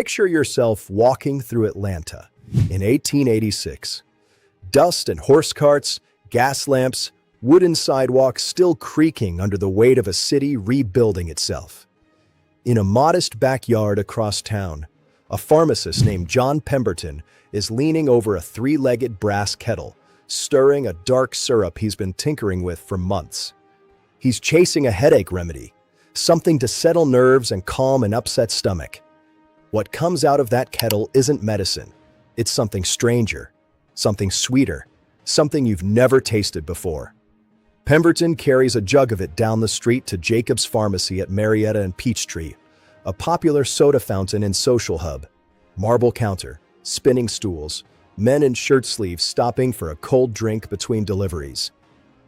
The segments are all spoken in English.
Picture yourself walking through Atlanta in 1886. Dust and horse carts, gas lamps, wooden sidewalks still creaking under the weight of a city rebuilding itself. In a modest backyard across town, a pharmacist named John Pemberton is leaning over a three-legged brass kettle, stirring a dark syrup he's been tinkering with for months. He's chasing a headache remedy, something to settle nerves and calm an upset stomach. What comes out of that kettle isn't medicine. It's something stranger, something sweeter, something you've never tasted before. Pemberton carries a jug of it down the street to Jacob's Pharmacy at Marietta and Peachtree, a popular soda fountain and social hub. Marble counter, spinning stools, men in shirt sleeves stopping for a cold drink between deliveries.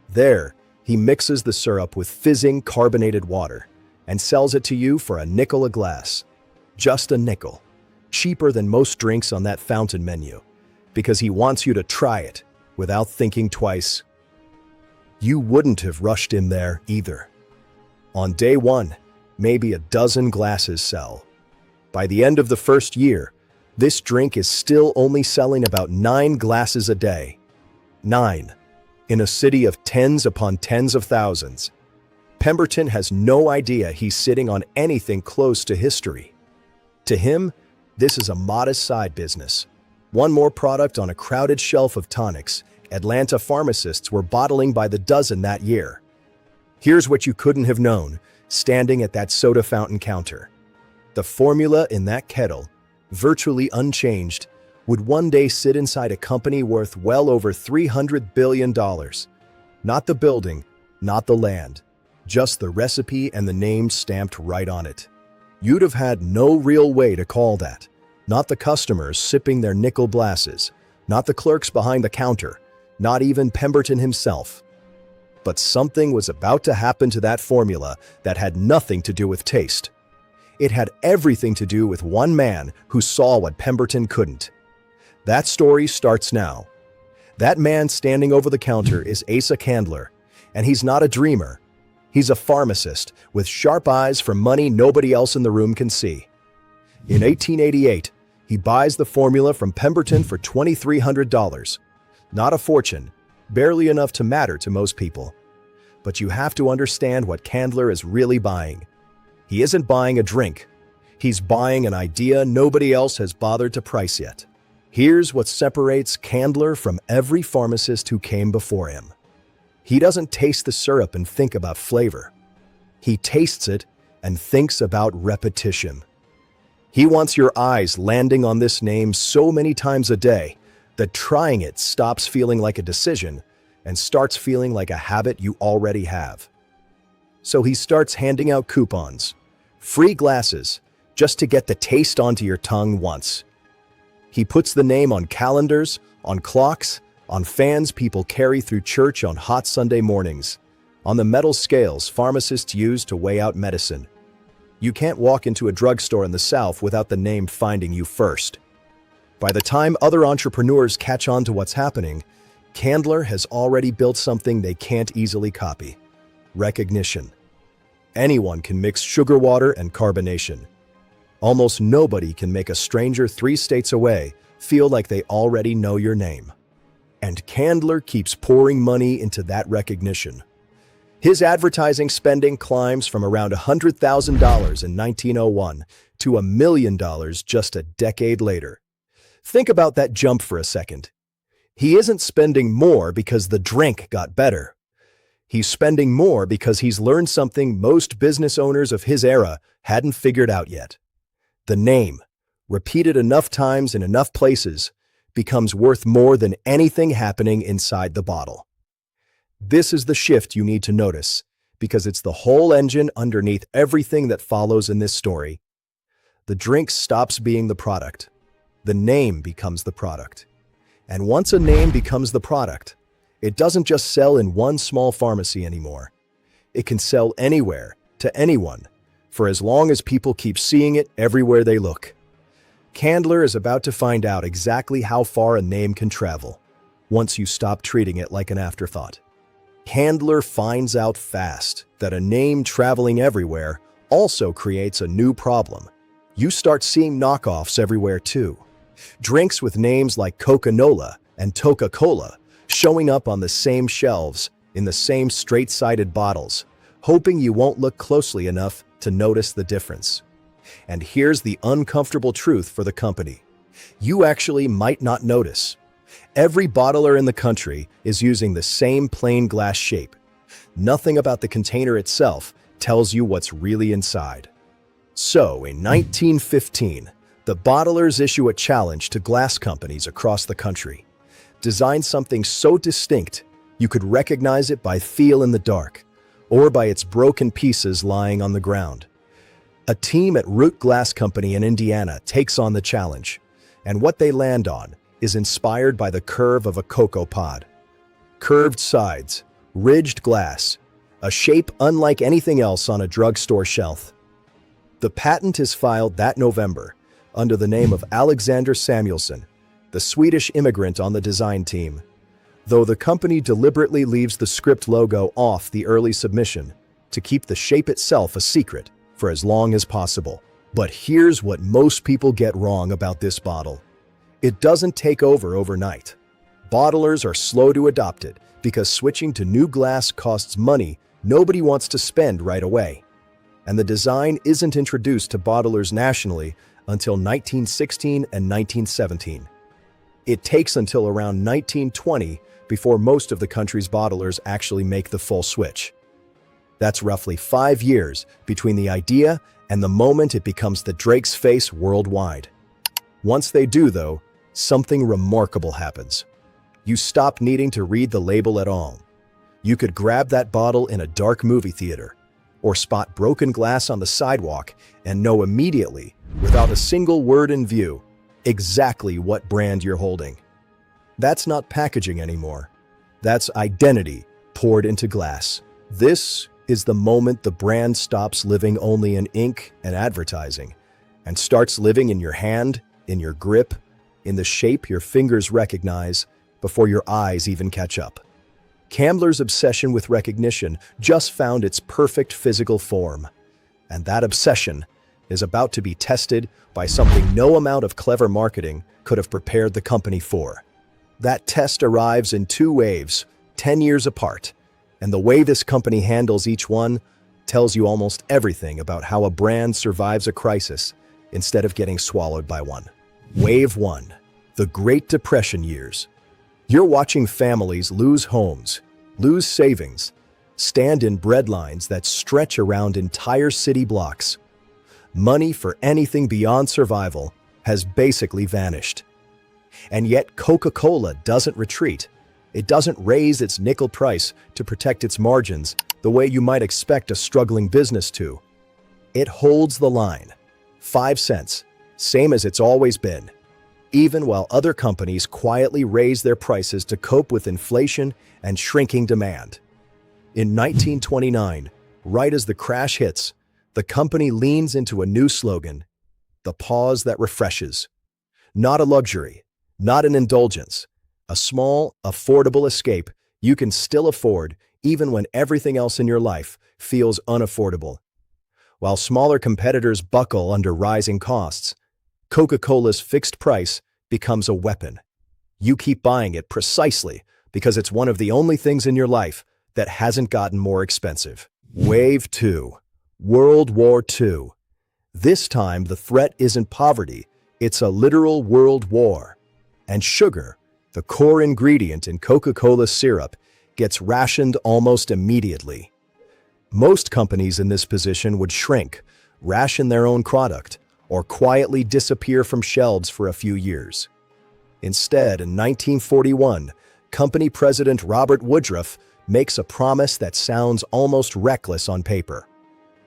There, he mixes the syrup with fizzing carbonated water and sells it to you for a nickel a glass. Just a nickel. Cheaper than most drinks on that fountain menu, because he wants you to try it without thinking twice. You wouldn't have rushed in there either. On day one, maybe a dozen glasses sell. By the end of the first year, this drink is still only selling about 9 glasses a day. 9. In a city of tens upon tens of thousands. Pemberton has no idea he's sitting on anything close to history. To him, this is a modest side business. One more product on a crowded shelf of tonics Atlanta pharmacists were bottling by the dozen that year. Here's what you couldn't have known, standing at that soda fountain counter. The formula in that kettle, virtually unchanged, would one day sit inside a company worth well over $300 billion. Not the building, not the land, just the recipe and the name stamped right on it. You'd have had no real way to call that. Not the customers sipping their nickel glasses, not the clerks behind the counter, not even Pemberton himself. But something was about to happen to that formula that had nothing to do with taste. It had everything to do with one man who saw what Pemberton couldn't. That story starts now. That man standing over the counter is Asa Candler, and he's not a dreamer. He's a pharmacist with sharp eyes for money nobody else in the room can see. In 1888, he buys the formula from Pemberton for $2,300. Not a fortune, barely enough to matter to most people. But you have to understand what Candler is really buying. He isn't buying a drink. He's buying an idea nobody else has bothered to price yet. Here's what separates Candler from every pharmacist who came before him. He doesn't taste the syrup and think about flavor. He tastes it and thinks about repetition. He wants your eyes landing on this name so many times a day that trying it stops feeling like a decision and starts feeling like a habit you already have. So he starts handing out coupons, free glasses, just to get the taste onto your tongue once. He puts the name on calendars, on clocks, on fans people carry through church on hot Sunday mornings, on the metal scales pharmacists use to weigh out medicine. You can't walk into a drugstore in the South without the name finding you first. By the time other entrepreneurs catch on to what's happening, Candler has already built something they can't easily copy: recognition. Anyone can mix sugar water and carbonation. Almost nobody can make a stranger 3 states away feel like they already know your name. And Candler keeps pouring money into that recognition. His advertising spending climbs from around $100,000 in 1901 to $1 million just a decade later. Think about that jump for a second. He isn't spending more because the drink got better. He's spending more because he's learned something most business owners of his era hadn't figured out yet. The name, repeated enough times in enough places, becomes worth more than anything happening inside the bottle. This is the shift you need to notice, because it's the whole engine underneath everything that follows in this story. The drink stops being the product. The name becomes the product. And once a name becomes the product, it doesn't just sell in one small pharmacy anymore. It can sell anywhere, to anyone, for as long as people keep seeing it everywhere they look. Candler is about to find out exactly how far a name can travel, once you stop treating it like an afterthought. Candler finds out fast that a name traveling everywhere also creates a new problem: You start seeing knockoffs everywhere too. Drinks with names like Coca-Cola and Coca-Cola showing up on the same shelves in the same straight-sided bottles, hoping you won't look closely enough to notice the difference. And here's the uncomfortable truth for the company. You actually might not notice. Every bottler in the country is using the same plain glass shape. Nothing about the container itself tells you what's really inside. So, in 1915, the bottlers issue a challenge to glass companies across the country. Design something so distinct you could recognize it by feel in the dark, or by its broken pieces lying on the ground. A team at Root Glass Company in Indiana takes on the challenge, and what they land on is inspired by the curve of a cocoa pod. Curved sides, ridged glass, a shape unlike anything else on a drugstore shelf. The patent is filed that November under the name of Alexander Samuelsson, the Swedish immigrant on the design team, though the company deliberately leaves the script logo off the early submission to keep the shape itself a secret for as long as possible. But here's what most people get wrong about this bottle. It doesn't take over overnight. Bottlers are slow to adopt it because switching to new glass costs money nobody wants to spend right away. And the design isn't introduced to bottlers nationally until 1916 and 1917. It takes until around 1920 before most of the country's bottlers actually make the full switch. That's roughly 5 years between the idea and the moment it becomes the Drake's face worldwide. Once they do, though, something remarkable happens. You stop needing to read the label at all. You could grab that bottle in a dark movie theater, or spot broken glass on the sidewalk and know immediately, without a single word in view, exactly what brand you're holding. That's not packaging anymore. That's identity poured into glass. This is the moment the brand stops living only in ink and advertising and starts living in your hand, in your grip, in the shape your fingers recognize before your eyes even catch up. Cambler's obsession with recognition just found its perfect physical form, and that obsession is about to be tested by something no amount of clever marketing could have prepared the company for. That test arrives in 2 waves, 10 years apart, and the way this company handles each one tells you almost everything about how a brand survives a crisis instead of getting swallowed by one. Wave 1. The Great Depression years. You're watching families lose homes, lose savings, stand in bread lines that stretch around entire city blocks. Money for anything beyond survival has basically vanished. And yet Coca-Cola doesn't retreat. It doesn't raise its nickel price to protect its margins the way you might expect a struggling business to. It holds the line. 5 cents, same as it's always been, even while other companies quietly raise their prices to cope with inflation and shrinking demand. In 1929, right as the crash hits, the company leans into a new slogan, the pause that refreshes. Not a luxury, not an indulgence, a small, affordable escape you can still afford even when everything else in your life feels unaffordable. While smaller competitors buckle under rising costs, Coca-Cola's fixed price becomes a weapon. You keep buying it precisely because it's one of the only things in your life that hasn't gotten more expensive. Wave 2. World War II. This time the threat isn't poverty, it's a literal world war. And sugar, the core ingredient in Coca-Cola syrup, gets rationed almost immediately. Most companies in this position would shrink, ration their own product, or quietly disappear from shelves for a few years. Instead, in 1941, company president Robert Woodruff makes a promise that sounds almost reckless on paper.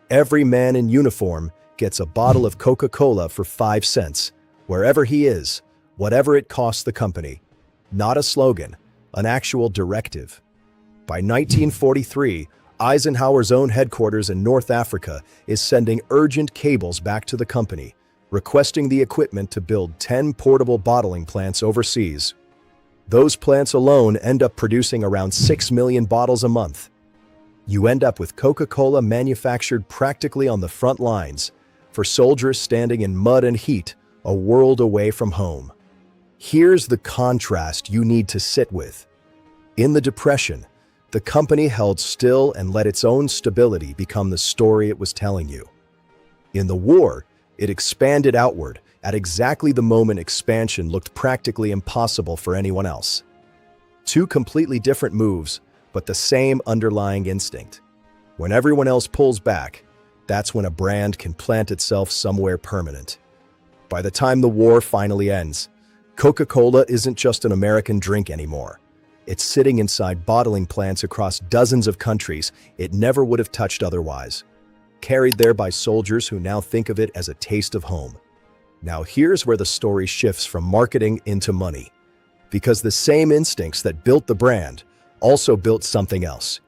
Every man in uniform gets a bottle of Coca-Cola for 5 cents, wherever he is, whatever it costs the company. Not a slogan, an actual directive. By 1943, Eisenhower's own headquarters in North Africa is sending urgent cables back to the company, requesting the equipment to build 10 portable bottling plants overseas. Those plants alone end up producing around 6 million bottles a month. You end up with Coca-Cola manufactured practically on the front lines, for soldiers standing in mud and heat, a world away from home. Here's the contrast you need to sit with. In the Depression, the company held still and let its own stability become the story it was telling you. In the war, it expanded outward at exactly the moment expansion looked practically impossible for anyone else. Two completely different moves, but the same underlying instinct. When everyone else pulls back, that's when a brand can plant itself somewhere permanent. By the time the war finally ends, Coca-Cola isn't just an American drink anymore. It's sitting inside bottling plants across dozens of countries it never would have touched otherwise, carried there by soldiers who now think of it as a taste of home. Now here's where the story shifts from marketing into money, because the same instincts that built the brand also built something else,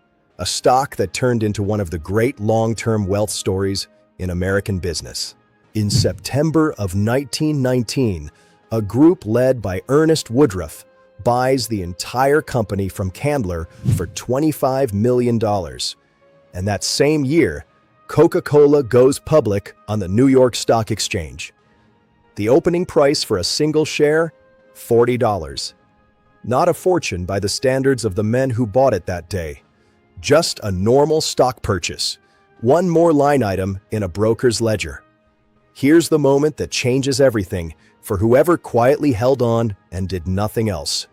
a stock that turned into one of the great long-term wealth stories in American business. In September of 1919, a group led by Ernest Woodruff buys the entire company from Candler for $25 million. And that same year, Coca-Cola goes public on the New York Stock Exchange. The opening price for a single share, $40. Not a fortune by the standards of the men who bought it that day. Just a normal stock purchase, one more line item in a broker's ledger. Here's the moment that changes everything for whoever quietly held on and did nothing else.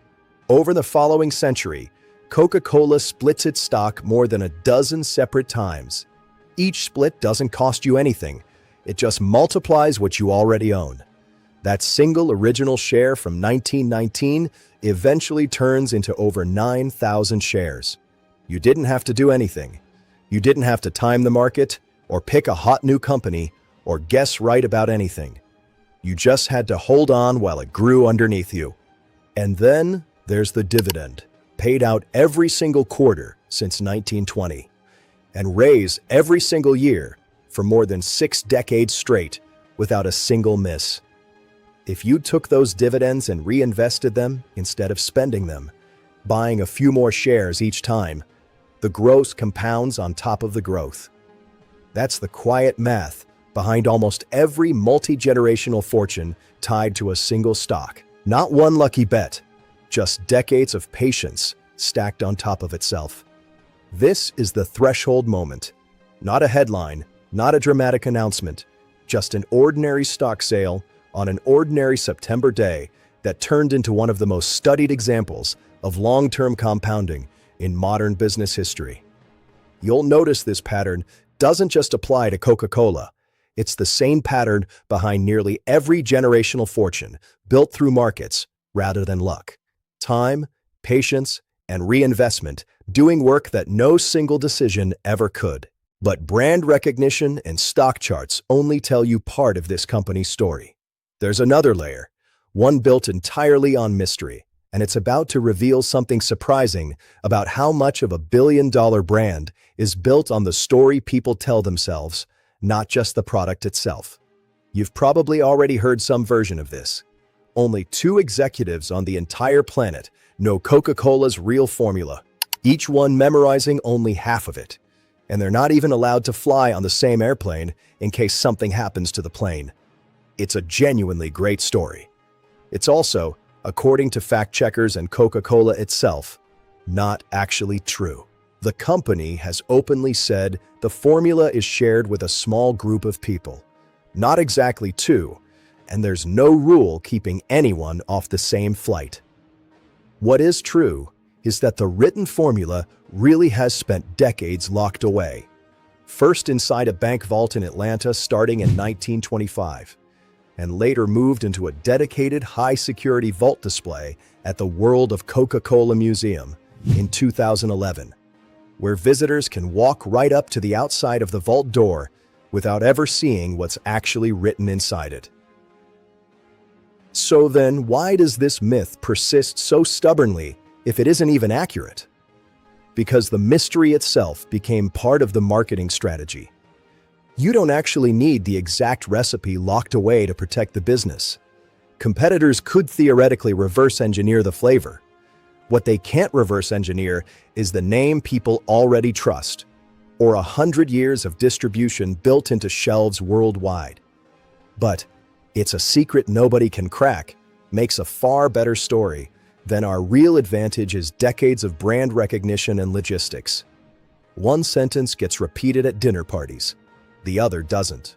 Over the following century, Coca-Cola splits its stock more than a dozen separate times. Each split doesn't cost you anything. It just multiplies what you already own. That single original share from 1919 eventually turns into over 9,000 shares. You didn't have to do anything. You didn't have to time the market, or pick a hot new company, or guess right about anything. You just had to hold on while it grew underneath you. And then there's the dividend, paid out every single quarter since 1920, and raised every single year for more than 6 decades straight without a single miss. If you took those dividends and reinvested them instead of spending them, buying a few more shares each time, the growth compounds on top of the growth. That's the quiet math behind almost every multi-generational fortune tied to a single stock. Not one lucky bet, just decades of patience stacked on top of itself. This is the threshold moment. Not a headline, not a dramatic announcement, just an ordinary stock sale on an ordinary September day that turned into one of the most studied examples of long-term compounding in modern business history. You'll notice this pattern doesn't just apply to Coca-Cola. It's the same pattern behind nearly every generational fortune built through markets rather than luck. Time, patience, and reinvestment doing work that no single decision ever could. But brand recognition and stock charts only tell you part of this company's story. There's another layer, one built entirely on mystery, and it's about to reveal something surprising about how much of a billion-dollar brand is built on the story people tell themselves, not just the product itself. You've probably already heard some version of this. Only 2 executives on the entire planet know Coca-Cola's real formula, each one memorizing only half of it. And they're not even allowed to fly on the same airplane in case something happens to the plane. It's a genuinely great story. It's also, according to fact-checkers and Coca-Cola itself, not actually true. The company has openly said the formula is shared with a small group of people. Not exactly 2, and there's no rule keeping anyone off the same flight. What is true is that the written formula really has spent decades locked away. First inside a bank vault in Atlanta starting in 1925, and later moved into a dedicated high-security vault display at the World of Coca-Cola Museum in 2011, where visitors can walk right up to the outside of the vault door without ever seeing what's actually written inside it. So then, why does this myth persist so stubbornly if it isn't even accurate? Because the mystery itself became part of the marketing strategy. You don't actually need the exact recipe locked away to protect the business. Competitors could theoretically reverse engineer the flavor. What they can't reverse engineer is the name people already trust, or 100 years of distribution built into shelves worldwide. But it's a secret nobody can crack, makes a far better story than our real advantage is decades of brand recognition and logistics. One sentence gets repeated at dinner parties, the other doesn't.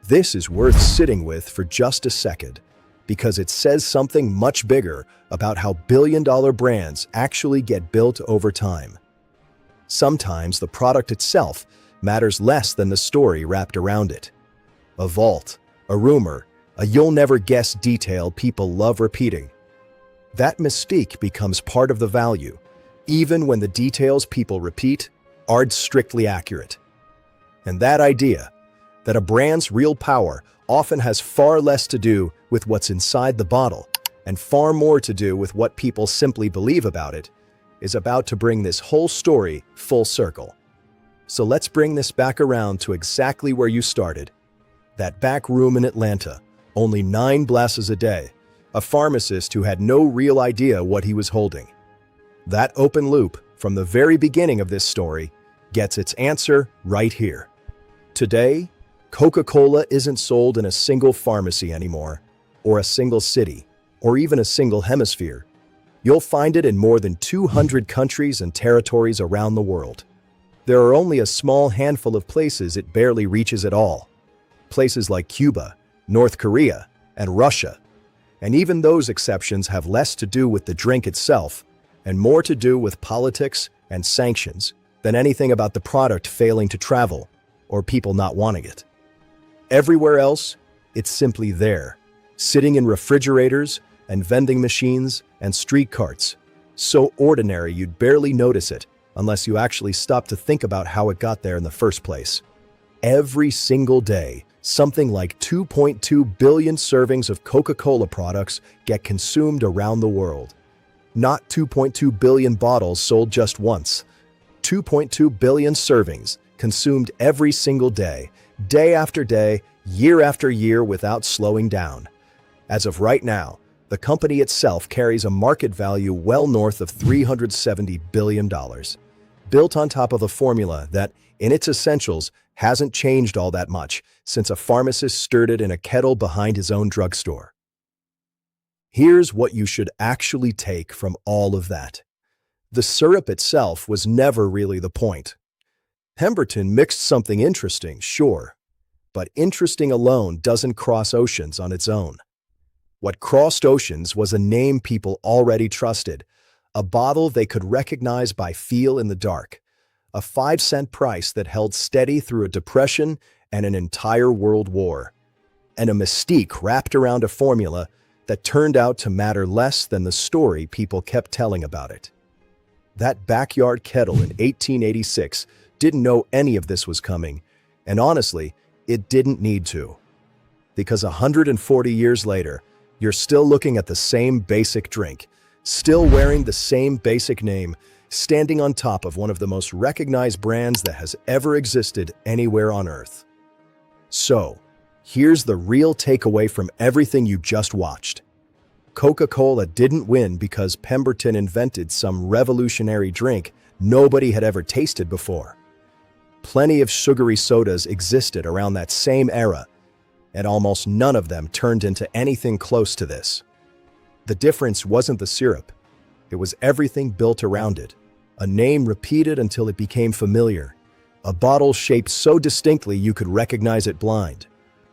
This is worth sitting with for just a second, because it says something much bigger about how billion-dollar brands actually get built over time. Sometimes the product itself matters less than the story wrapped around it. A vault, a rumor, a you'll-never-guess detail people love repeating. That mystique becomes part of the value, even when the details people repeat aren't strictly accurate. And that idea, that a brand's real power often has far less to do with what's inside the bottle and far more to do with what people simply believe about it, is about to bring this whole story full circle. So let's bring this back around to exactly where you started. That back room in Atlanta, only 9 glasses a day, a pharmacist who had no real idea what he was holding. That open loop, from the very beginning of this story, gets its answer right here. Today, Coca-Cola isn't sold in a single pharmacy anymore, or a single city, or even a single hemisphere. You'll find it in more than 200 countries and territories around the world. There are only a small handful of places it barely reaches at all. Places like Cuba, North Korea, and Russia. And even those exceptions have less to do with the drink itself and more to do with politics and sanctions than anything about the product failing to travel or people not wanting it. Everywhere else, it's simply there, sitting in refrigerators and vending machines and street carts, so ordinary you'd barely notice it unless you actually stop to think about how it got there in the first place. Every single day, something like 2.2 billion servings of Coca-Cola products get consumed around the world. Not 2.2 billion bottles sold just once. 2.2 billion servings consumed every single day, day after day, year after year without slowing down. As of right now, the company itself carries a market value well north of $370 billion, built on top of a formula that, in its essentials, hasn't changed all that much since a pharmacist stirred it in a kettle behind his own drugstore. Here's what you should actually take from all of that. The syrup itself was never really the point. Pemberton mixed something interesting, sure, but interesting alone doesn't cross oceans on its own. What crossed oceans was a name people already trusted, a bottle they could recognize by feel in the dark, a 5-cent price that held steady through a depression and an entire world war, and a mystique wrapped around a formula that turned out to matter less than the story people kept telling about it. That backyard kettle in 1886 didn't know any of this was coming, and honestly, it didn't need to. Because 140 years later, you're still looking at the same basic drink, still wearing the same basic name, standing on top of one of the most recognized brands that has ever existed anywhere on Earth. So, here's the real takeaway from everything you just watched. Coca-Cola didn't win because Pemberton invented some revolutionary drink nobody had ever tasted before. Plenty of sugary sodas existed around that same era, and almost none of them turned into anything close to this. The difference wasn't the syrup. It was everything built around it. A name repeated until it became familiar. A bottle shaped so distinctly you could recognize it blind.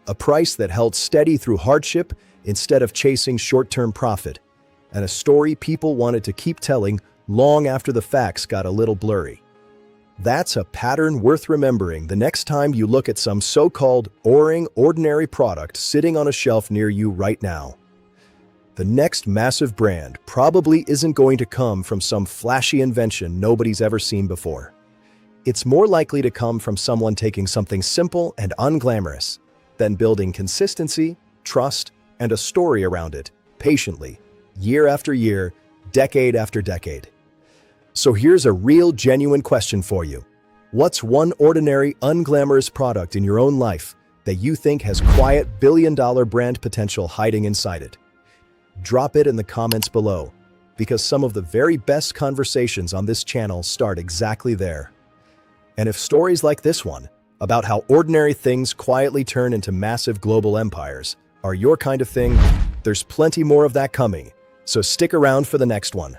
A price that held steady through hardship instead of chasing short-term profit. And a story people wanted to keep telling long after the facts got a little blurry. That's a pattern worth remembering the next time you look at some so-called boring, ordinary product sitting on a shelf near you right now. The next massive brand probably isn't going to come from some flashy invention nobody's ever seen before. It's more likely to come from someone taking something simple and unglamorous, then building consistency, trust, and a story around it, patiently, year after year, decade after decade. So here's a real, genuine question for you. What's one ordinary, unglamorous product in your own life that you think has quiet, billion-dollar brand potential hiding inside it? Drop it in the comments below, because some of the very best conversations on this channel start exactly there. And if stories like this one about how ordinary things quietly turn into massive global empires, are your kind of thing. There's plenty more of that coming, so stick around for the next one.